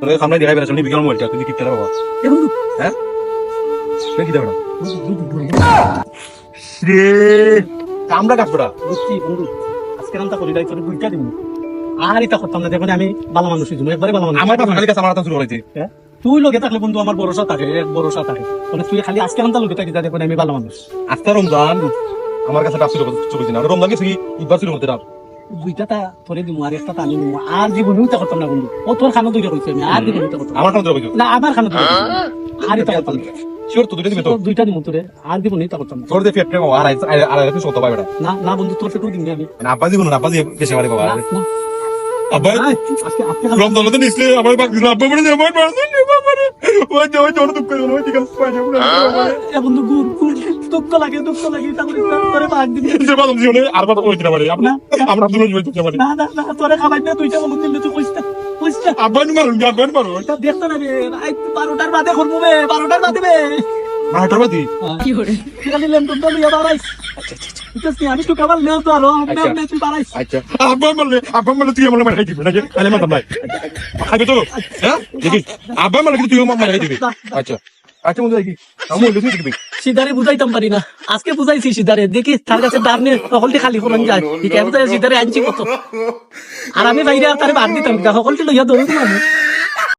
তোরে সামনে দেখাই বেড়া শুনি বিকেল মোবাইলটা তুই কিনতে বাবা এ বন্ধু হ্যাঁ তুই কি দেবড়া রে কামড়া কাটবড়া বুঝছি বন্ধু আজকে নামটা করি তাই তোর দুইটা দিব আর এটা করতাম না দেখো আমি ভালো মানুষ হইছি একবারে ভালো মানুষ আমার পাশে খালি কাছে আমার হাতে শুরু করেছে হ্যাঁ? তুই লোকে থাকলে বন্ধু আমার ভরসা থাকে ভরসা থাকে মানে তুই খালি আজকে নামটা লোকে থাকি দেখো আমি ভালো মানুষ আজকে রমজান আমার কাছে ডাব শুরু করেছে না রমজান গেছে কি ইবার শুরু করতে ডাব দুইটা তা তোরে দিব আর একটা টানি দিব আর জীবনেও তা করতাম না বন্ধু ও তোর খানা দুইটা করছি আমি আর জীবনে করতাম আমার কাছে হবে না আমার খানা দুইটা আর এটা করতাম না শিওর তো দুটো দিবি তো দুইটা দিব তোরে আর জীবনেই তা করতাম না তোর দিয়ে ফেটে আর আর তুই সত্য পাবে না না বন্ধু তোর ফেটু দিন আমি না আব্বা দিব না আব্বা দিয়ে বেশি পারে বাবা না, না। আব্বা আজকে আজকে রমজান তো নিসলে আমার বাকি আব্বা বলে যে আমার পাশে বাবা রে ওই যে ওই জন্য তো করে ওই দিকে পাশে এ বন্ধু গুড় দুঃখ লাগে তারপরে তোরে ভাগ দিবি যে বাদম জীবনে আর বাদম ওই দিনা পারে আমরা আমরা দুজন জয় দিতে পারি না না না তোরে খাবাই না দুইটা বন্ধু দিলে তুই কইছ না আব্বা নি মারুন এটা দেখছ না রে রাত 12টার বাদে করবো বে 12টার বাদে বে মারটা বাদি কি করে খালি লেমটন তো লিয়া বাড়াইছ আচ্ছা আমি তো খাবার লেও তো আর আমি তুই বাড়াইছ আচ্ছা আব্বা বলে তুই আমার মারাই দিবি নাকি তাহলে মারতাম নাই খাবি তো হ্যাঁ দেখি আব্বা বলে তুই আমার মারাই দিবি আচ্ছা আচ্ছা মনে দেখি আমি বলে তুই দিবি সিদারে বুঝাইতাম পারি না আজকে বুঝাইছি সিদারে দেখি তার কাছে দাঁড় নিয়ে সকলটি খালি করেন যায় ঠিক আছে সিদারে আনছি কত আর আমি বাইরে আর তারে বাদ দিতাম সকলটি লইয়া দৌড় দিলাম